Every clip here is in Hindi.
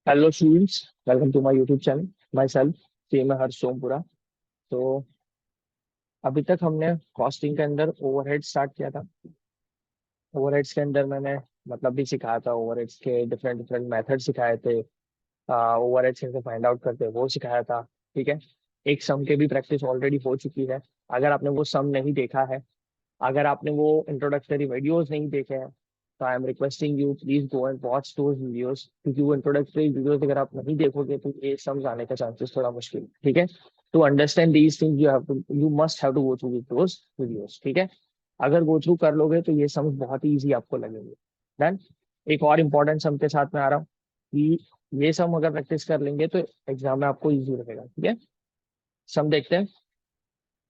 Hello students, welcome to my YouTube channel. Myself same है हर्ष सोमपुरा। तो अभी तक हमने कॉस्टिंग के अंदर ओवरहेड स्टार्ट किया था। ओवरहेड्स के अंदर मैंने मतलब भी सिखाया था, ओवरहेड्स के डिफरेंट डिफरेंट मेथड सिखाए थे। ओवरहेड्स कैसे फाइंड आउट करते हैं वो सिखाया था। ठीक है। एक सम के भी प्रैक्टिस ऑलरेडी हो चुकी है। अगर आपने वो सम नहीं देखा है, अगर आपने वो इंट्रोडक्टरी वीडियोस नहीं देखे हैं, तो I am requesting you please go and watch those videos, क्योंकि वो इंट्रोडक्टरी वीडियोस अगर आप नहीं देखोगे तो ये समझ आने का चांसेस थोड़ा मुश्किल है। ठीक है। To understand these things you must have to go through with those videos. ठीक है। अगर गो थ्रू कर लोगे तो ये समझ बहुत ही ईजी आपको लगेंगे। देन एक और इम्पोर्टेंट सम के साथ में आ रहा हूँ कि ये सम अगर प्रैक्टिस कर लेंगे तो एग्जाम में आपको ईजी लगेगा। ठीक है। सम देखते हैं।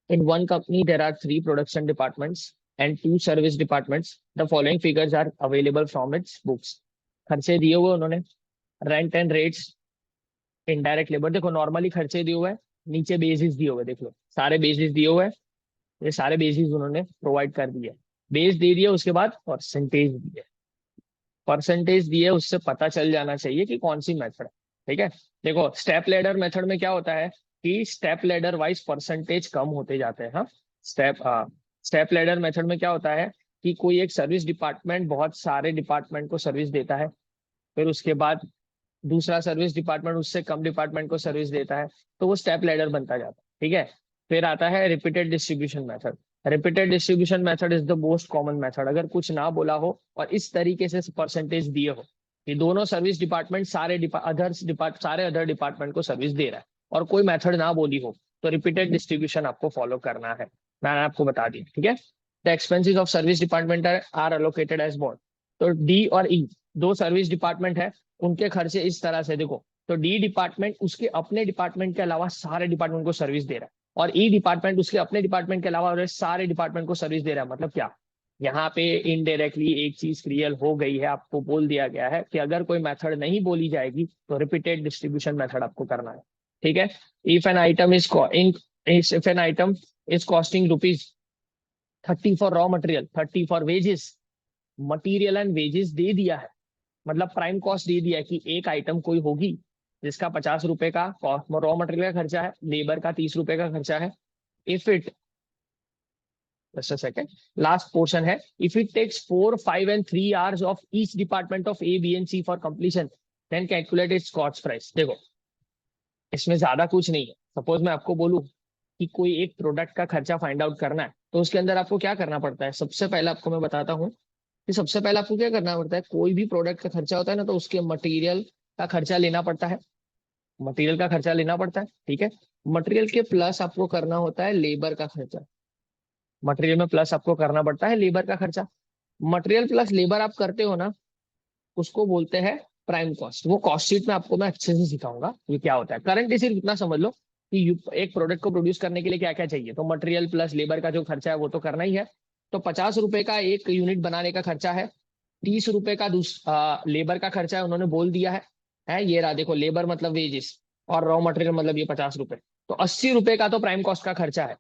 In one company, there are three production departments and two service departments. The following figures are available from its books. खर्चे दिए हुए उन्होंने, rent and rates, indirect labour. देखो नॉर्मली खर्चे दिए हुए हैं, नीचे बेसिस दिए हुए, देख लो सारे बेसिस दिए हुए हैं। ये सारे बेसिस उन्होंने प्रोवाइड कर दिए। बेस दे दिए, उसके बाद परसेंटेज दिए। परसेंटेज दिए, उससे पता चल जाना चाहिए कि कौन सी मेथड है। ठीक है। देखो स्टेप लेडर मेथड में क्या होता है कि स्टेप लेडर वाइज परसेंटेज कम होते जाते हैं। हाँ, स्टेप लेडर मेथड में क्या होता है कि कोई एक सर्विस डिपार्टमेंट बहुत सारे डिपार्टमेंट को सर्विस देता है, फिर उसके बाद दूसरा सर्विस डिपार्टमेंट उससे कम डिपार्टमेंट को सर्विस देता है, तो वो स्टेप लेडर बनता जाता है। ठीक है। फिर आता है repeated distribution method. Repeated distribution method is the most common method. अगर कुछ ना बोला हो और इस तरीके से परसेंटेज दिए हो कि दोनों सर्विस डिपार्टमेंट सारे अदर डिपार्टमेंट को सर्विस दे रहा है और कोई मेथड ना बोली हो, तो रिपीटेड डिस्ट्रीब्यूशन आपको फॉलो करना है। मैंने आपको बता दी। ठीक है। The expenses of service department are allocated as bond. तो डी और ई दो सर्विस डिपार्टमेंट है, उनके खर्चे इस तरह से देखो। तो डी डिपार्टमेंट उसके अपने डिपार्टमेंट के अलावा सारे डिपार्टमेंट को सर्विस दे रहा है, और ई डिपार्टमेंट उसके अपने डिपार्टमेंट के अलावा और सारे डिपार्टमेंट को सर्विस दे रहा है। मतलब क्या, यहाँ पे इनडायरेक्टली एक चीज क्लियर हो गई है, आपको बोल दिया गया है कि अगर कोई मेथड नहीं बोली जाएगी तो रिपीटेड डिस्ट्रीब्यूशन मेथड आपको करना है। ठीक है। If an item if an item is costing rupees 30 for raw material, 30 for wages, material and wages दे दिया है, मतलब प्राइम कॉस्ट दे दिया है कि एक आइटम कोई होगी जिसका 50 रुपए का रॉ मटेरियल का खर्चा है, लेबर का 30 रुपए का खर्चा है। If it just a second, last portion है, if it takes 4, 5 and 3 hours of each department of A B and C for completion, then calculate its cost price. देखो इसमें ज्यादा कुछ नहीं है। सपोज मैं आपको बोलूं कि कोई एक प्रोडक्ट का खर्चा फाइंड आउट करना है, तो उसके अंदर आपको क्या करना पड़ता है। सबसे पहले आपको मैं बताता हूँ कि सबसे पहले आपको क्या करना पड़ता है। कोई भी प्रोडक्ट का खर्चा होता है ना, तो उसके मटेरियल का खर्चा लेना पड़ता है। मटेरियल का खर्चा लेना पड़ता है। ठीक है। मटेरियल के प्लस आपको करना होता है लेबर का खर्चा। मटेरियल में प्लस आपको करना पड़ता है लेबर का खर्चा। मटेरियल प्लस लेबर आप करते हो ना, उसको बोलते हैं प्राइम कॉस्ट। वो कॉस्ट शीट में आपको मैं अच्छे से सिखाऊंगा ये क्या होता है। करंटली सिर्फ इतना समझ लो कि एक प्रोडक्ट को प्रोड्यूस करने के लिए क्या क्या चाहिए। तो मटेरियल प्लस लेबर का जो खर्चा है वो तो करना ही है। तो 50 रुपए का एक यूनिट बनाने का खर्चा है, 30 रुपए का लेबर का खर्चा है, उन्होंने बोल दिया है ये रहा। देखो लेबर मतलब वेजेस और रॉ मटेरियल मतलब ये 50 रुपए, तो 80 रुपए का तो प्राइम कॉस्ट का खर्चा है।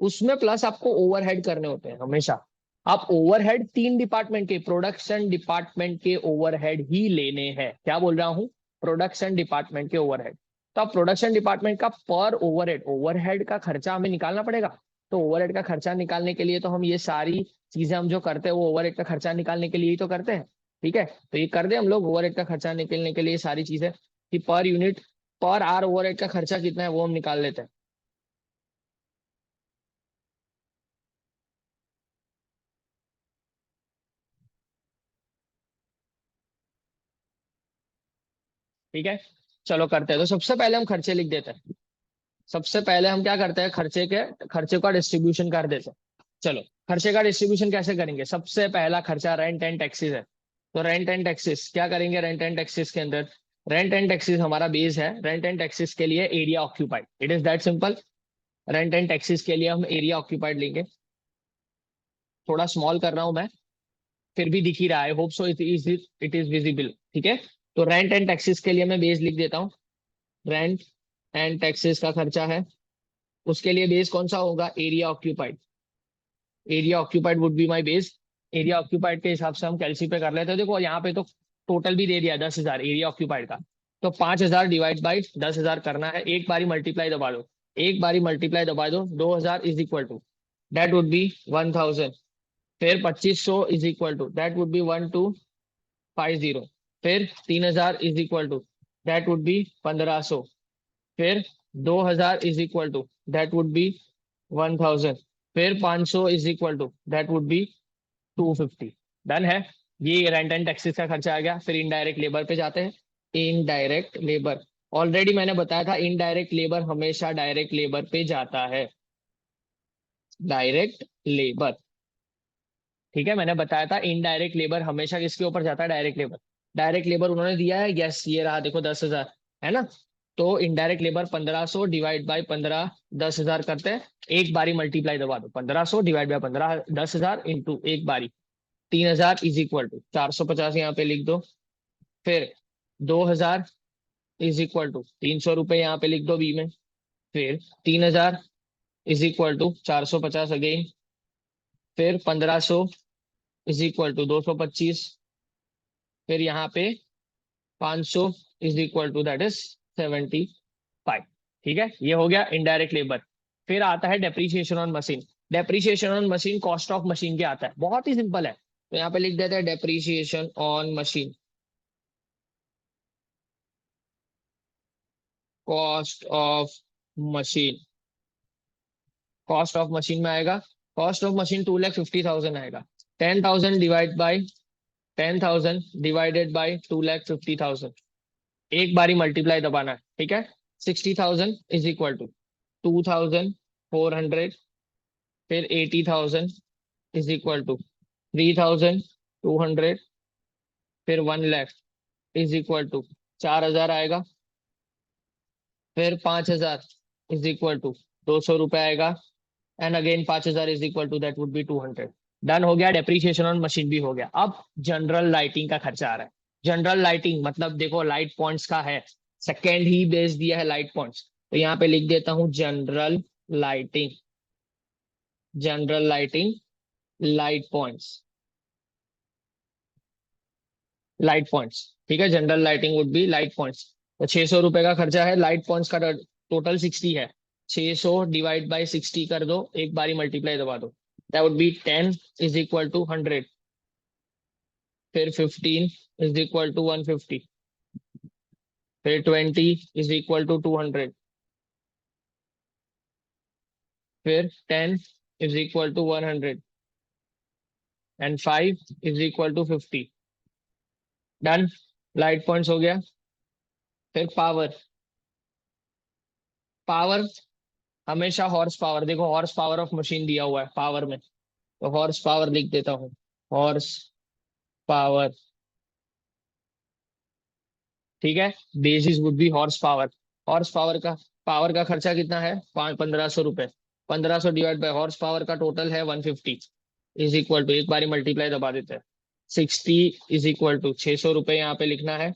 उसमें प्लस आपको ओवरहेड करने होते हैं हमेशा। आप ओवरहेड तीन डिपार्टमेंट के, प्रोडक्शन डिपार्टमेंट के ओवरहेड ही लेने हैं। क्या बोल रहा हूं, प्रोडक्शन डिपार्टमेंट के ओवरहेड। तो आप प्रोडक्शन डिपार्टमेंट का पर ओवरहेड, ओवरहेड का खर्चा हमें निकालना पड़ेगा। तो ओवरहेड का खर्चा निकालने के लिए तो हम ये सारी चीजें हम जो करते हैं वो ओवरहेड का खर्चा निकालने के लिए ही तो करते हैं। ठीक है। तो ये कर दे हम लोग ओवरहेड का खर्चा निकालने के लिए सारी चीजें कि पर यूनिट पर आर ओवरहेड का खर्चा कितना है वो हम निकाल लेते हैं। ठीक है। चलो करते हैं। तो सबसे पहले हम खर्चे लिख देते हैं। सबसे पहले हम क्या करते हैं, खर्चे का डिस्ट्रीब्यूशन कर देते हैं। चलो खर्चे का डिस्ट्रीब्यूशन कैसे करेंगे। सबसे पहला खर्चा रेंट एंड टैक्सेस है। तो रेंट एंड टैक्सेस क्या करेंगे, रेंट एंड टैक्सेस के अंदर रेंट एंड टैक्सेस हमारा बेस है। रेंट एंड टैक्सेस के लिए area occupied, it is that simple. Rent and taxes के लिए हम एरिया ऑक्यूपाइड लेंगे। थोड़ा स्मॉल कर रहा हूं मैं, फिर भी दिख ही रहा है, hope so it is visible. ठीक है। तो रेंट एंड टैक्सेस के लिए मैं बेस लिख देता हूँ। रेंट एंड टैक्सेस का खर्चा है, उसके लिए बेस कौन सा होगा, area occupied. Area occupied would be my base. Area occupied के हिसाब से हम कैलसी पे कर लेते हैं। देखो यहाँ पे तो टोटल भी दे दिया 10,000 एरिया ऑक्यूपाइड का। तो 5,000 डिवाइड बाई 10,000 करना है, एक बारी मल्टीप्लाई दबा दो, एक बारी मल्टीप्लाई दबा दो, 2,000 is equal to that would be 1,000, फिर 2,500 is equal to that would be 1,250, फिर 3,000 is equal to that would be 1,500, फिर 2,000 is equal to that would be 1,000, फिर 500 is equal to that would be 250। Done है। ये रेंट एंड टैक्सेस का खर्चा आ गया। फिर इनडायरेक्ट लेबर पे जाते हैं। इनडायरेक्ट लेबर, ऑलरेडी मैंने बताया था इनडायरेक्ट लेबर हमेशा डायरेक्ट लेबर पे जाता है। डायरेक्ट लेबर, ठीक है, मैंने बताया था इनडायरेक्ट लेबर हमेशा किसके ऊपर जाता है, डायरेक्ट लेबर। डायरेक्ट लेबर उन्होंने दिया है, यस ये रहा, देखो 10,000 है ना। तो इनडायरेक्ट लेबर 1,500 डिवाइड बाई 15, 10,000 करते हैं, एक बारी मल्टीप्लाई दबा दो, 1,500 डिवाइड बाई 15, 10,000 इंटू एक बारी 3,000 इज इक्वल टू 450 यहाँ पे लिख दो, फिर 2,000 इज इक्वल टू 300 रुपये यहाँ पे लिख दो बी में, फिर 3,000 इज इक्वल टू 450 अगेन, फिर 1,500 इज इक्वल टू 225, फिर यहाँ पे 500 is equal to that is 75। ठीक है, ये हो गया इनडायरेक्ट लेबर। फिर आता है depreciation on machine. Depreciation on machine cost of machine के आता है, बहुत ही सिंपल है। तो यहाँ पे लिख देते हैं depreciation on machine, cost of machine. Cost of machine में आएगा, कॉस्ट ऑफ मशीन 2,50,000 आएगा। 10,000 डिवाइड बाई 10,000 डिवाइडेड बाई 2,50,000, एक बारी मल्टीप्लाई दबाना है, ठीक है। 60,000 इज इक्वल टू 2,400, फिर 80,000 इज इक्वल टू 3,200, फिर 1,00,000 इज इक्वल टू 4,000 आएगा, फिर 5,000 इज इक्वल टू 200 रुपये आएगा, and again 5,000 is equal to that would be 200। Done हो गया, डेप्रीशिएशन ऑन मशीन भी हो गया। अब जनरल लाइटिंग का खर्चा आ रहा है। जनरल लाइटिंग मतलब देखो लाइट पॉइंट्स का है, सेकेंड ही बेस दिया है लाइट पॉइंट्स, तो यहाँ पे लिख देता हूँ general lighting. General lighting, light points, light points, ठीक है। General lighting would be light points. तो 600 रुपये का खर्चा है, लाइट पॉइंट्स का टोटल 60 है। 600 डिवाइड बाई 60 कर दो, एक बारी मल्टीप्लाई दबा दो, that would be 10 is equal to 100, फिर 15 इज इक्वल टू 150, फिर 20 इज इक्वल टू 200, फिर 10 is equal to 100, and 5 is equal to 50। Done, light points हो गया। फिर पावर, पावर हमेशा हॉर्स पावर, देखो हॉर्स पावर ऑफ मशीन दिया हुआ है पावर में, तो हॉर्स पावर लिख देता हूँ, हॉर्स पावर, ठीक है। Basis would be horse power. Horse power का खर्चा कितना है, 1,500 रुपये। 1,500 डिवाइड बाय हॉर्स पावर का टोटल है 150 इज इक्वल टू, एक बारी मल्टीप्लाई दबा देते हैं, 60 इज इक्वल टू 600 रुपये यहाँ पे लिखना है,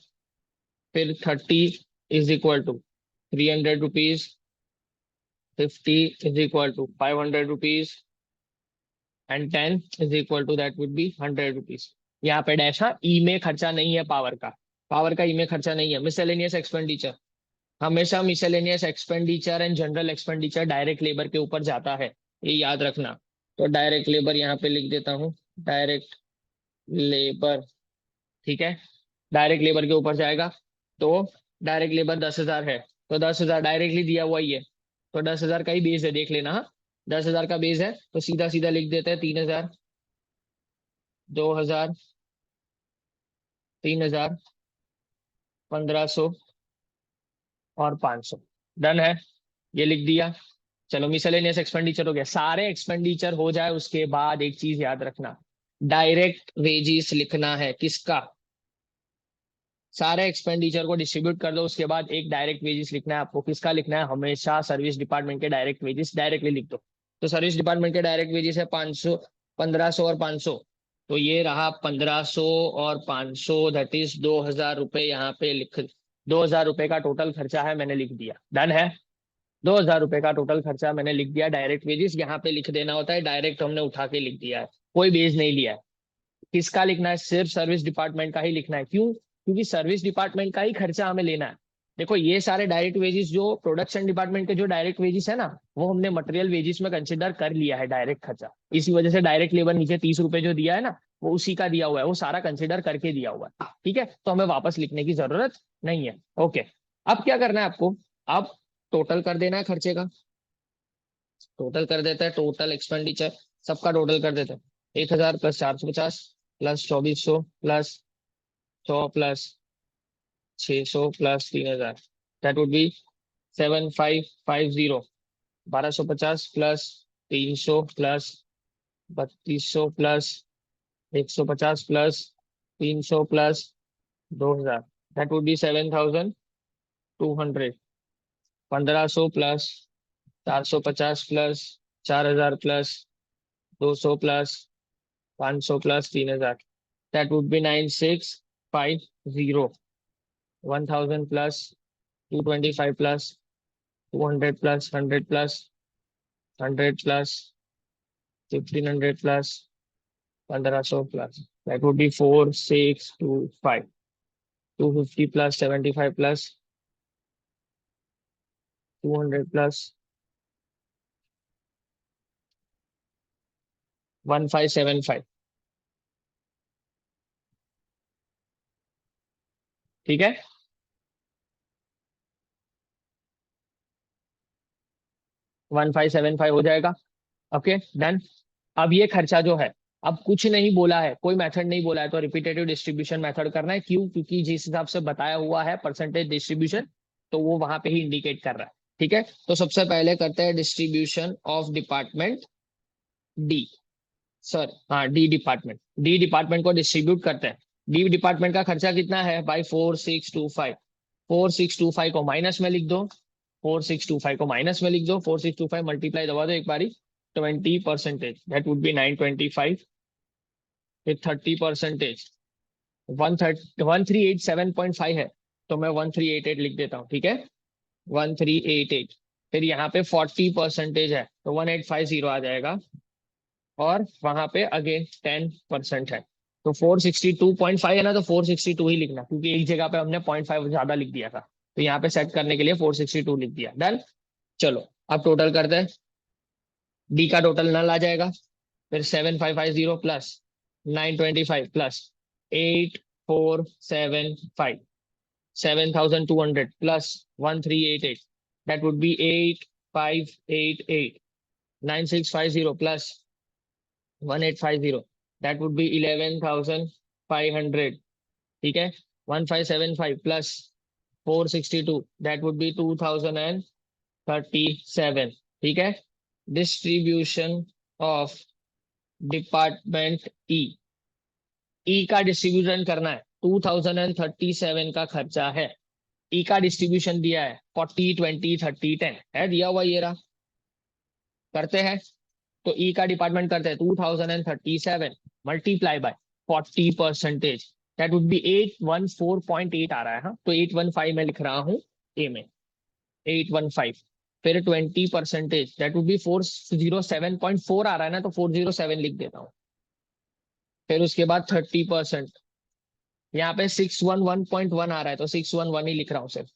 फिर 30 is equal to 300 rupees, 50 is equal to 500 rupees, and 10 is equal to that would be 100 rupees. यहाँ पे डैश, हाँ ई में खर्चा नहीं है पावर का, पावर का ई में खर्चा नहीं है। मिसलेनियस एक्सपेंडिचर, हमेशा miscellaneous expenditure and general expenditure direct labour के ऊपर जाता है, ये याद रखना। तो डायरेक्ट लेबर यहाँ पे लिख देता हूँ, डायरेक्ट लेबर, ठीक है, डायरेक्ट लेबर के ऊपर जाएगा। तो डायरेक्ट लेबर 10,000 है, तो 10,000 डायरेक्टली दिया हुआ ही है, तो 10,000 का ही बेस है, देख लेना। हाँ, 10,000 का बेस है, तो सीधा सीधा लिख देते हैं 3,000, 2,000, 3,000, 1,500 और 500। डन है, ये लिख दिया। चलो मिसलेनियस एक्सपेंडिचर हो गया, सारे एक्सपेंडिचर हो जाए उसके बाद एक चीज याद रखना, डायरेक्ट वेजिस लिखना है। किसका, सारे एक्सपेंडिचर को डिस्ट्रीब्यूट कर दो, उसके बाद एक डायरेक्ट वेजेस लिखना है आपको। किसका लिखना है, हमेशा सर्विस डिपार्टमेंट के डायरेक्ट वेजेस डायरेक्टली लिख दो। तो सर्विस डिपार्टमेंट के डायरेक्ट वेजेस है 500, 1,500 और 500, तो ये रहा 1,500 और 500, दैट इज 2,000 रुपये यहाँ पे लिख, 2,000 रुपये का टोटल खर्चा है, मैंने लिख दिया। डन है, 2,000 रुपये का टोटल खर्चा मैंने लिख दिया। डायरेक्ट वेजेस यहाँ पे लिख देना होता है, डायरेक्ट हमने उठा के लिख दिया है, कोई बेस नहीं लिया है। किसका लिखना है, सिर्फ सर्विस डिपार्टमेंट का ही लिखना है। क्यों, क्योंकि सर्विस डिपार्टमेंट का ही खर्चा हमें लेना है। देखो ये सारे डायरेक्ट वेजेस जो प्रोडक्शन डिपार्टमेंट के जो डायरेक्ट वेजेस है ना, वो हमने मटेरियल वेजेस में कंसिडर कर लिया है डायरेक्ट खर्चा। इसी वजह से डायरेक्ट लेबर नीचे 30 रुपए जो दिया है ना, वो उसी का दिया हुआ है, वो सारा कंसिडर करके दिया हुआ है। ठीक है, तो हमें वापस लिखने की जरूरत नहीं है। ओके, अब क्या करना है आपको, अब टोटल कर देना है खर्चे का। टोटल कर देता है, टोटल एक्सपेंडिचर सबका टोटल कर देते हैं। 1000 plus 450 plus 2400 plus 100 plus 600 plus 3000, that would B 7550। 1250 plus 300 plus 3200 plus 150 plus 300 plus 2000, that would B 7200। 1500 plus 450 plus 4000 plus 200 plus 500 plus 3000, that would be 9650। 1000 plus 225 plus 200 plus 100 plus 100 plus 1500 plus 1500 plus, that would be 4625। 250 plus 75 plus 200 plus 1575। ठीक है, 1575 हो जाएगा। Okay done. अब ये खर्चा जो है, अब कुछ नहीं बोला है, कोई मेथड नहीं बोला है, तो रिपीटेटिव डिस्ट्रीब्यूशन मेथड करना है। क्यों? क्योंकि जिस हिसाब से बताया हुआ है परसेंटेज डिस्ट्रीब्यूशन, तो वो वहां पे ही इंडिकेट कर रहा है। ठीक है, तो सबसे पहले करते हैं distribution of department D. Sir हाँ, डी डिपार्टमेंट को डिस्ट्रीब्यूट करते हैं। डी डिपार्टमेंट का खर्चा कितना है भाई? 4625। 4625 को माइनस में लिख दो। 4625 को माइनस में लिख दो। 4625 मल्टीप्लाई दबा दो एक बारी। 20%, दैट वुड बी 925 विथ 30%। 1387.5 है, तो मैं 1388 लिख देता हूँ। ठीक है, 1388। फिर यहाँ पे 40% है, तो 1850 आ जाएगा। और वहां पे अगेन 10% है, तो 462.5 है ना, तो 462 ही लिखना, क्योंकि एक जगह पे हमने 0.5 ज्यादा लिख दिया था, तो यहाँ पे सेट करने के लिए 462 लिख दिया। डन। चलो अब टोटल करते हैं। डी का टोटल नल आ जाएगा। फिर 7550 plus 925 plus 8475, 7200 plus 1388, that would be 8588। 9650 plus 1850, that would be 11500। ठीक है, 1575 plus 462, that would be 2037। ठीक है, डिस्ट्रीब्यूशन ऑफ डिपार्टमेंट ई। ई का डिस्ट्रीब्यूशन करना है, 2037 का खर्चा है। ई का डिस्ट्रीब्यूशन दिया है 40 20 30 10 है, दिया हुआ ये रहा। करते हैं, तो ई का डिपार्टमेंट करते हैं 2037 multiply by 40%, that would B 814.8 आ रहा है। हाँ, तो 815 में लिख रहा हूँ ए में, 815। फिर 20%, दैट वुड बी 407.4 आ रहा है ना, तो 407 लिख देता हूँ। फिर उसके बाद 30%, यहाँ पे 611.1 आ रहा है, तो 611 ही लिख रहा हूँ सिर्फ।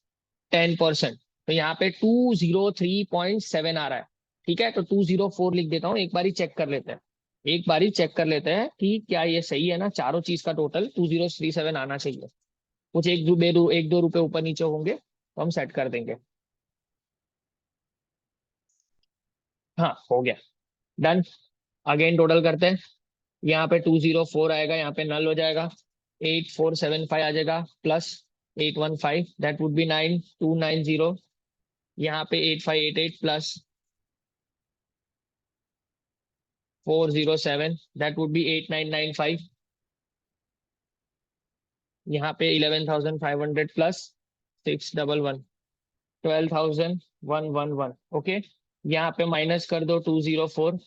10%, तो यहाँ पे 203.7 आ रहा है। ठीक है, तो 204 लिख देता हूँ। एक बार ही चेक कर लेते हैं, एक बार ही चेक कर लेते हैं कि क्या ये सही है ना। चारों चीज का टोटल 2037 आना चाहिए। कुछ एक दो रुपए ऊपर नीचे होंगे तो हम सेट कर देंगे। हाँ हो गया, डन। अगेन टोटल करते हैं। यहाँ पे 204 आएगा, यहाँ पे नल हो जाएगा। 8475 आ जाएगा प्लस 815, दैट वुड बी 9290। यहाँ पे 8588 प्लस 407, दैट वुड बी 8995। यहाँ पे 11500 प्लस 611, 12111। ओके, यहाँ पे माइनस कर दो 204।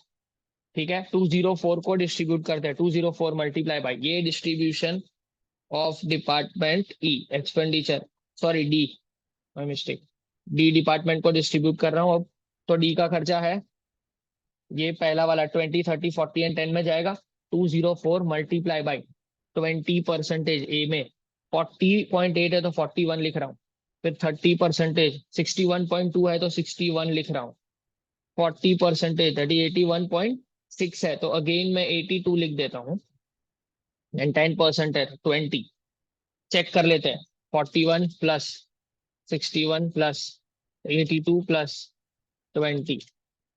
ठीक है, 204 को डिस्ट्रीब्यूट करते हैं। 204 मल्टीप्लाई बाय, ये distribution of department E expenditure, sorry D, my mistake. D department को डिस्ट्रीब्यूट कर रहा हूँ अब। तो डी का खर्चा है ये पहला वाला 20 30 40 एंड 10 में जाएगा। 204 मल्टीप्लाई बाई 20% ए में 40.8 है तो 41 लिख रहा हूँ, फिर 30%, 61.2 है तो 61 लिख रहा हूँ, 40% दैट इज 81.6 है तो अगेन मैं 82 लिख देता हूँ, एंड 10% है 20। चेक कर लेते हैं, 41 plus 61 plus 82 plus 20,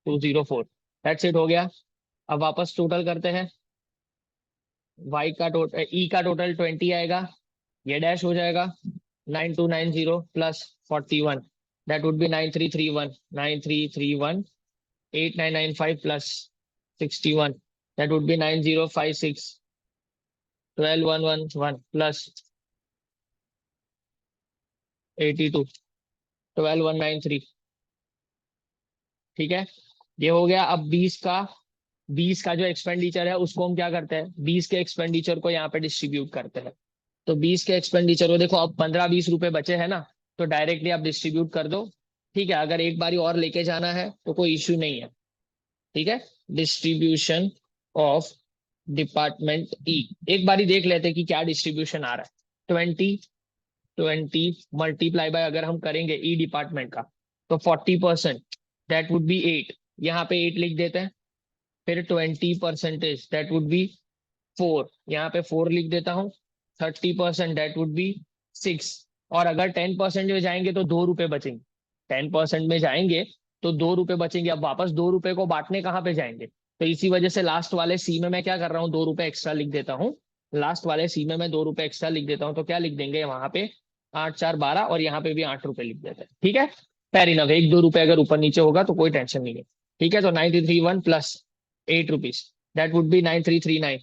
204, that's it, हो गया। अब वापस टोटल करते हैं, y का टोटल, ई का टोटल 20 आएगा, ये डैश हो जाएगा, 9290 plus 41, that would B 9331, 9331, 8995 plus 61, that would B 9056, 12111 plus 82, 12193। ठीक है, ये हो गया। अब 20 का जो एक्सपेंडिचर है उसको हम क्या करते हैं, 20 के एक्सपेंडिचर को यहाँ पे डिस्ट्रीब्यूट करते हैं। तो 20 के एक्सपेंडिचर को देखो, अब 15-20 रुपए बचे हैं ना, तो डायरेक्टली आप डिस्ट्रीब्यूट कर दो। ठीक है, अगर एक बारी और लेके जाना है तो कोई इश्यू नहीं है। ठीक है, डिस्ट्रीब्यूशन ऑफ डिपार्टमेंट ई, एक बारी देख लेते हैं कि क्या डिस्ट्रीब्यूशन आ रहा है। 20 मल्टीप्लाई बाय अगर हम करेंगे ई डिपार्टमेंट का, तो 40%, दैट वुड बी 8, यहाँ पे 8 लिख देते हैं। फिर 20%, दैट वुड बी 4, यहाँ पे 4 लिख देता हूँ। 30%, दैट वुड बी 6, और अगर 10% में जाएंगे तो 2 रुपए बचेंगे। 10% में जाएंगे तो 2 रुपए बचेंगे। अब वापस 2 रुपए को बांटने कहाँ पे जाएंगे, तो इसी वजह से लास्ट वाले सी में मैं क्या कर रहा हूँ, 2 रुपए एक्स्ट्रा लिख देता हूँ। लास्ट वाले सी में मैं 2 रुपए एक्स्ट्रा लिख देता हूँ, तो क्या लिख देंगे वहां पे, 8 4 12, और यहाँ पे भी 8 रुपए लिख देते हैं। ठीक है, फेयर इनफ, 1-2 रुपए अगर ऊपर नीचे होगा तो कोई टेंशन नहीं है। ठीक है, तो 9331 plus 8 rupees, that would B 9339।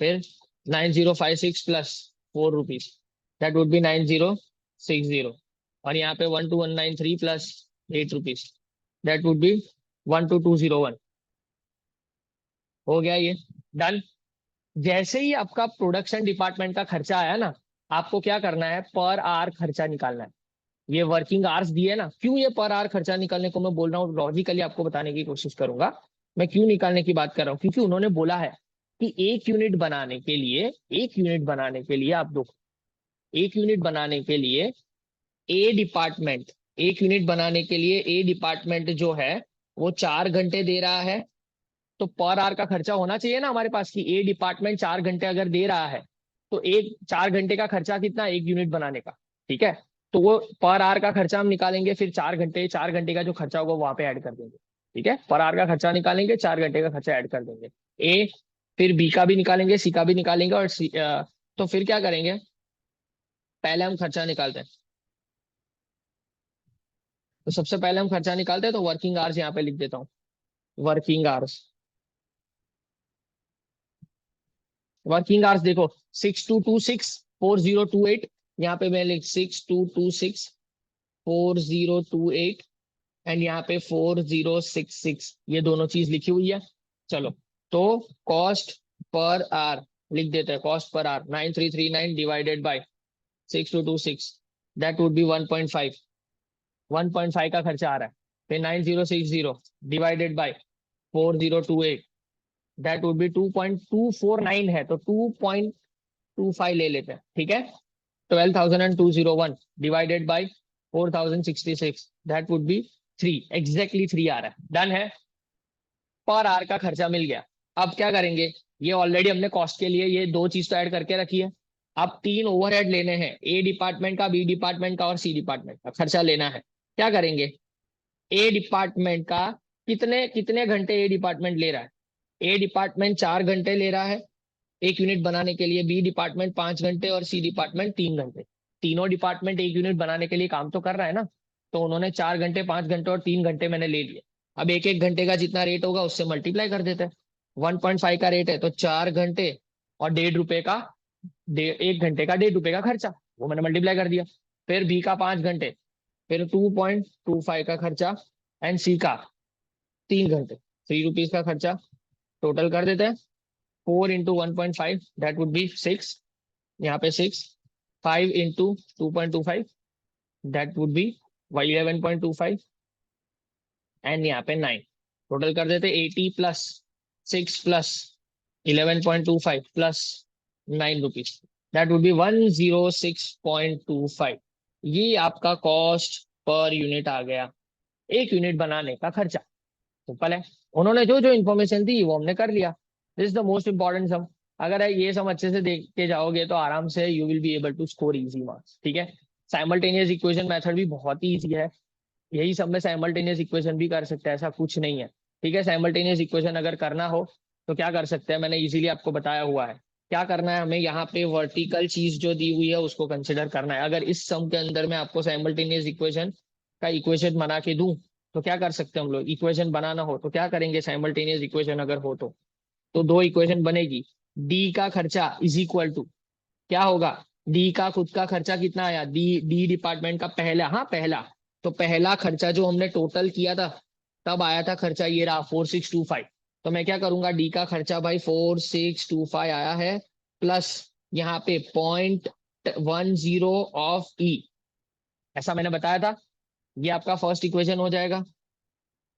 फिर 9056 plus 4 rupees, that would B 9060, और यहाँ पे 12193 plus 8 rupees, that would B 12201। हो गया ये, डन। जैसे ही आपका प्रोडक्शन डिपार्टमेंट का खर्चा आया ना, आपको क्या करना है, पर आवर खर्चा निकालना है। ये वर्किंग आवर्स दिए ना, क्यों ये पर आवर खर्चा निकालने को मैं बोल रहा हूँ, लॉजिकली आपको बताने की कोशिश करूंगा। मैं क्यों निकालने की बात कर रहा हूँ, क्योंकि उन्होंने बोला है कि आप दो, एक यूनिट बनाने के लिए ए डिपार्टमेंट, एक यूनिट बनाने के लिए ए डिपार्टमेंट जो है वो 4 घंटे दे रहा है। तो पर आवर का खर्चा होना चाहिए ना हमारे पास, कि ए डिपार्टमेंट 4 घंटे अगर दे रहा है तो एक 4 घंटे का खर्चा कितना, एक यूनिट बनाने का। ठीक है, तो वो पर आवर का खर्चा हम निकालेंगे, फिर 4 घंटे का जो खर्चा होगा वहां पे ऐड कर देंगे। ठीक है, पर आवर का खर्चा निकालेंगे, 4 घंटे का खर्चा ऐड कर देंगे। ए, फिर बी का भी निकालेंगे, सी का भी निकालेंगे, और तो फिर क्या करेंगे, पहले हम खर्चा निकालते हैं। तो सबसे पहले हम खर्चा निकालते हैं, तो वर्किंग आवर्स यहाँ पे लिख देता हूँ, वर्किंग आवर्स। वर्किंग आवर्स देखो, 6226 4028, यहाँ पे मैं लिख 6226 4028, एंड यहाँ पे 4066, ये दोनों चीज लिखी हुई है। चलो, तो कॉस्ट पर आवर लिख देते हैं, cost per hour 9339 divided by 6226, that would B 1.5, 1.5 का खर्चा आ रहा है। फिर 9060 divided by 4028, that would B 2.249 है, तो 2.25 ले लेते हैं। ठीक है, 12,201 divided by 4066, that would B 3, exactly 3 आ रहा है। डन है, पर आवर का खर्चा मिल गया। अब क्या करेंगे, ये ऑलरेडी हमने कॉस्ट के लिए ये दो चीज तो ऐड करके रखी है। अब 3 ओवरहेड लेने हैं, ए डिपार्टमेंट का, बी डिपार्टमेंट का और सी डिपार्टमेंट का खर्चा लेना है। क्या करेंगे, ए डिपार्टमेंट का कितने कितने घंटे ए डिपार्टमेंट ले रहा है, ए डिपार्टमेंट 4 घंटे ले रहा है एक यूनिट बनाने के लिए, बी डिपार्टमेंट 5 घंटे और सी डिपार्टमेंट 3 घंटे। तीनों डिपार्टमेंट एक यूनिट बनाने के लिए काम तो कर रहा है ना, तो उन्होंने 4 घंटे, 5 घंटे और 3 घंटे मैंने ले लिए। अब एक एक घंटे का जितना रेट होगा उससे मल्टीप्लाई कर देते हैं। 1.5 का रेट है तो 4 घंटे और 1.5 रुपए का, 1 घंटे का 1.5 रुपए का खर्चा, वो मैंने मल्टीप्लाई कर दिया। फिर बी का 5 घंटे, फिर 2.25 का खर्चा, एंड सी का 3 घंटे, 3 रुपीज का खर्चा। टोटल कर देते हैं, 4 into 1.5, दैट वुड बी 6, यहाँ पे 6, 5 into 2.25, that would B 11.25, and यहाँ पे 9। टोटल कर देते 80 plus 6 plus 11.25 plus 9 rupees, that would B 106.25। ये आपका कॉस्ट पर यूनिट आ गया, एक यूनिट बनाने का खर्चा। सिंपल है, उन्होंने जो जो इन्फॉर्मेशन दी वो हमने कर लिया। This is the most important sum. अगर ये सम अच्छे से देखते जाओगे तो आराम से you will be able to score easy marks. ठीक है, साइमल्टेनियस इक्वेशन मेथड भी बहुत ही इजी है, यही सब में साइमल्टेनियस इक्वेशन भी कर सकते हैं, ऐसा कुछ नहीं है। ठीक है, साइमल्टेनियस इक्वेशन अगर करना हो तो क्या कर सकते हैं, मैंने इजीली आपको बताया हुआ है। क्या करना है हमें, यहाँ पे वर्टिकल चीज जो दी हुई है उसको कंसिडर करना है। अगर इस सम के अंदर में आपको साइमल्टेनियस इक्वेशन का इक्वेशन बना के दूं तो क्या कर सकते हैं हम लोग, इक्वेशन बनाना हो तो क्या करेंगे, साइमल्टेनियस इक्वेशन अगर हो तो दो इक्वेशन बनेगी। डी का खर्चा इज इक्वल टू क्या होगा, डी का खुद का खर्चा कितना आया, डी डी डिपार्टमेंट का पहला, हाँ पहला, तो पहला खर्चा जो हमने टोटल किया था तब आया था खर्चा ये रहा 4625। तो मैं क्या करूंगा, डी का खर्चा भाई 4625 आया है, प्लस यहाँ पे 0.10 ऑफ ई, ऐसा मैंने बताया था। ये आपका फर्स्ट इक्वेशन हो जाएगा।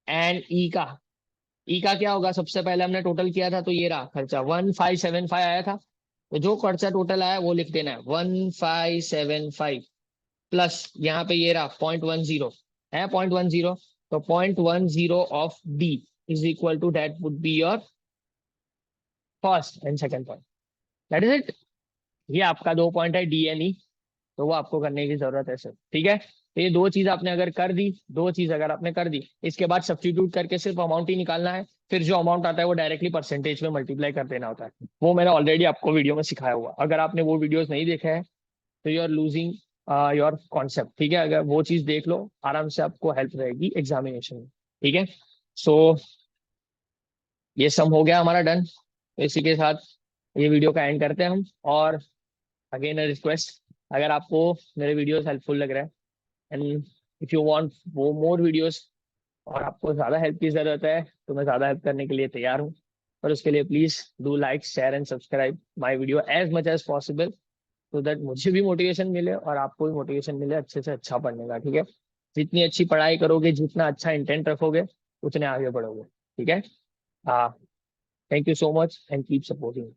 एंड ई का क्या होगा, सबसे पहले हमने टोटल किया था तो ये रहा खर्चा 1575 आया था, तो जो खर्चा टोटल आया वो लिख देना है 1575, प्लस यहाँ पे ये रहा 0.10 है, 0.10, तो 0.10 of D is equal to that would be your first and second point. That is it. ये आपका दो पॉइंट है डी एन ई, तो वो आपको करने की जरूरत है सर। ठीक है, तो ये दो चीज आपने अगर कर दी, दो चीज अगर आपने कर दी, इसके बाद सब्स्टिट्यूट करके सिर्फ अमाउंट ही निकालना है, फिर जो अमाउंट आता है वो डायरेक्टली परसेंटेज में मल्टीप्लाई कर देना होता है। वो मैंने ऑलरेडी आपको वीडियो में सिखाया हुआ, अगर आपने वो वीडियोस नहीं देखा है तो you are losing your concept. ठीक है, अगर वो चीज देख लो आराम से आपको हेल्प रहेगी एग्जामिनेशन में। ठीक है, सो ये सम हो गया हमारा डन। तो इसी के साथ ये वीडियो का एंड करते हैं हम। और अगेन अ रिक्वेस्ट, अगर आपको मेरे वीडियोस हेल्पफुल लग रहा है एंड इफ यू वांट वो मोर वीडियोस और आपको ज्यादा हेल्प की जरूरत है तो मैं ज्यादा हेल्प करने के लिए तैयार हूँ। पर उसके लिए please do like share and subscribe my video as much as possible, so that मुझे भी मोटिवेशन मिले और आपको भी मोटिवेशन मिले अच्छे से अच्छा पढ़ने का। ठीक है, जितनी अच्छी पढ़ाई करोगे, जितना अच्छा इंटेंट रखोगे, उतने आगे बढ़ोगे। ठीक है, हाँ, thank you so much and keep supporting.